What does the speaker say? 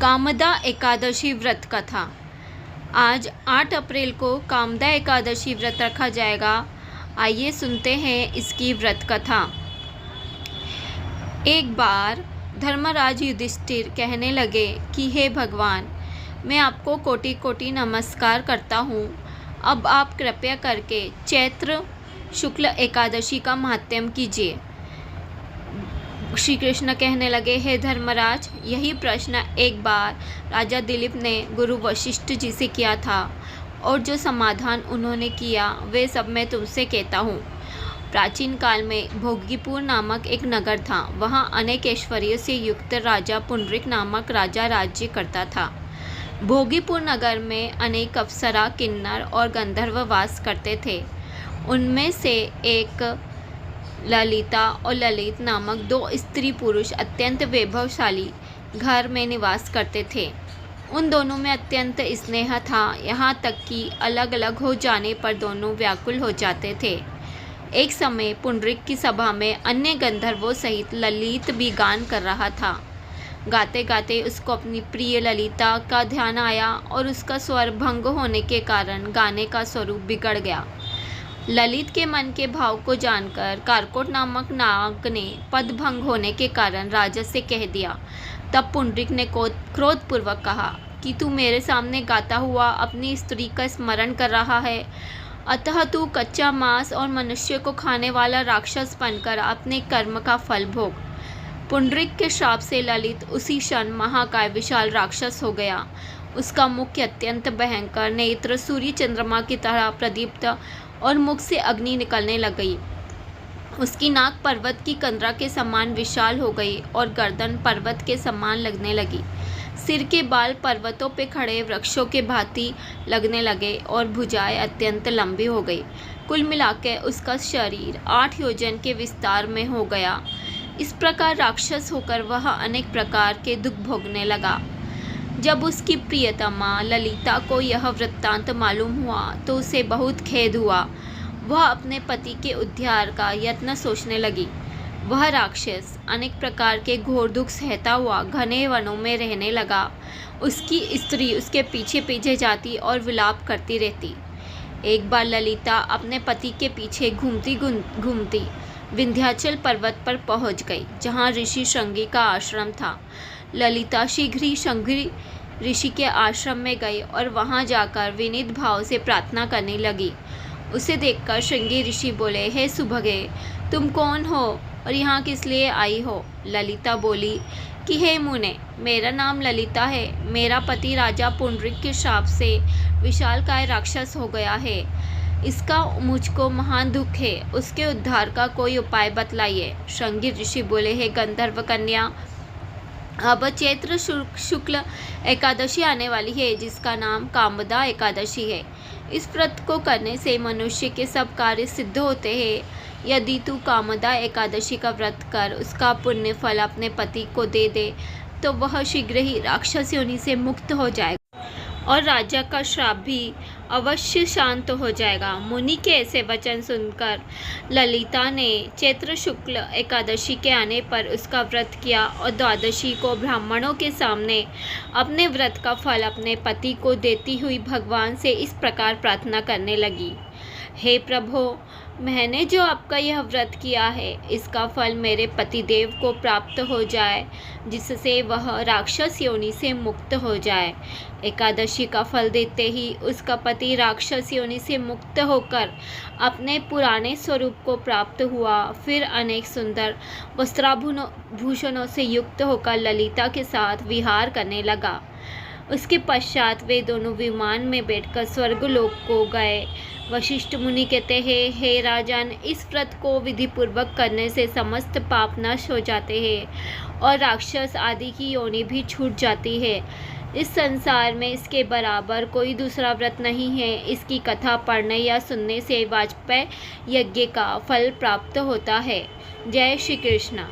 कामदा एकादशी व्रत कथा। आज 8 अप्रैल को कामदा एकादशी व्रत रखा जाएगा। आइए सुनते हैं इसकी व्रत कथा। एक बार धर्मराज युधिष्ठिर कहने लगे कि हे भगवान, मैं आपको कोटि कोटि नमस्कार करता हूँ। अब आप कृपया करके चैत्र शुक्ल एकादशी का महात्म्य कीजिए। श्री कृष्ण कहने लगे, हे धर्मराज, यही प्रश्न एक बार राजा दिलीप ने गुरु वशिष्ठ जी से किया था और जो समाधान उन्होंने किया वे सब मैं तुमसे कहता हूँ। प्राचीन काल में भोगीपुर नामक एक नगर था। वहाँ अनेक ऐश्वर्य से युक्त राजा पुंडरीक नामक राजा राज्य करता था। भोगीपुर नगर में अनेक अप्सरा, किन्नर और गंधर्व वास करते थे। उनमें से एक ललिता और ललित नामक दो स्त्री पुरुष अत्यंत वैभवशाली घर में निवास करते थे। उन दोनों में अत्यंत स्नेह था, यहाँ तक कि अलग अलग हो जाने पर दोनों व्याकुल हो जाते थे। एक समय पुंडरीक की सभा में अन्य गंधर्वों सहित ललित भी गान कर रहा था। गाते गाते उसको अपनी प्रिय ललिता का ध्यान आया और उसका स्वर भंग होने के कारण गाने का स्वरूप बिगड़ गया। ललित के मन के भाव को जानकर कारकोट नामक नाग ने पद भंग होने के कारण राजा से कह दिया। तब पुंडरीक ने क्रोधपूर्वक कहा कि तू मेरे सामने गाता हुआ अपनी स्त्री का स्मरण कर रहा है, अतः तू कच्चा मांस और मनुष्य को खाने वाला राक्षस बनकर अपने कर्म का फल भोग। पुंडरीक के श्राप से ललित उसी क्षण महाकाय विशाल राक्षस हो गया। उसका मुख अत्यंत भयंकर, नेत्र सूर्य चंद्रमा की तरह प्रदीप्त और मुख से अग्नि निकलने लग गई। उसकी नाक पर्वत की कंदरा के समान विशाल हो गई और गर्दन पर्वत के समान लगने लगी। सिर के बाल पर्वतों पे खड़े वृक्षों के भांति लगने लगे और भुजाएं अत्यंत लंबी हो गई। कुल मिलाकर उसका शरीर 8 योजन के विस्तार में हो गया। इस प्रकार राक्षस होकर वह अनेक प्रकार के दुख भोगने लगा। जब उसकी प्रियतमा ललिता को यह वृत्तांत मालूम हुआ तो उसे बहुत खेद हुआ। वह अपने पति के उद्धार का यत्न सोचने लगी। वह राक्षस अनेक प्रकार के घोर दुख सहता हुआ घने वनों में रहने लगा। उसकी स्त्री उसके पीछे पीछे जाती और विलाप करती रहती। एक बार ललिता अपने पति के पीछे घूमती घूमती विंध्याचल पर्वत पर पहुंच गई, जहां ऋषि श्रृंगी का आश्रम था। ललिता शीघ्र ही श्रृंगी ऋषि के आश्रम में गई और वहां जाकर विनीत भाव से प्रार्थना करने लगी। उसे देखकर श्रृंगी ऋषि बोले, हे सुभगे, तुम कौन हो और यहाँ किस लिए आई हो? ललिता बोली कि हे मुने, मेरा नाम ललिता है। मेरा पति राजा पुंडरीक के श्राप से विशालकाय राक्षस हो गया है। इसका मुझको महान दुख है। उसके उद्धार का कोई उपाय बतलाइए। श्रृंगी ऋषि बोले, हे गंधर्व कन्या, अब चैत्र शुक्ल एकादशी आने वाली है, जिसका नाम कामदा एकादशी है। इस व्रत को करने से मनुष्य के सब कार्य सिद्ध होते हैं। यदि तू कामदा एकादशी का व्रत कर उसका पुण्य फल अपने पति को दे दे तो वह शीघ्र ही राक्षस योनि से मुक्त हो जाएगा और राजा का श्राप भी अवश्य शांत हो जाएगा। मुनि के ऐसे वचन सुनकर ललिता ने चैत्र शुक्ल एकादशी के आने पर उसका व्रत किया और द्वादशी को ब्राह्मणों के सामने अपने व्रत का फल अपने पति को देती हुई भगवान से इस प्रकार प्रार्थना करने लगी, हे प्रभो, मैंने जो आपका यह व्रत किया है इसका फल मेरे पतिदेव को प्राप्त हो जाए, जिससे वह राक्षस योनि से मुक्त हो जाए। एकादशी का फल देते ही उसका पति राक्षस योनि से मुक्त होकर अपने पुराने स्वरूप को प्राप्त हुआ। फिर अनेक सुंदर वस्त्राभूषणों से युक्त होकर ललिता के साथ विहार करने लगा। उसके पश्चात वे दोनों विमान में बैठकर स्वर्गलोक को गए। वशिष्ठ मुनि कहते हैं, हे राजन, इस व्रत को विधिपूर्वक करने से समस्त पाप नष्ट हो जाते हैं और राक्षस आदि की योनि भी छूट जाती है। इस संसार में इसके बराबर कोई दूसरा व्रत नहीं है। इसकी कथा पढ़ने या सुनने से वाजपेय यज्ञ का फल प्राप्त होता है। जय श्री कृष्ण।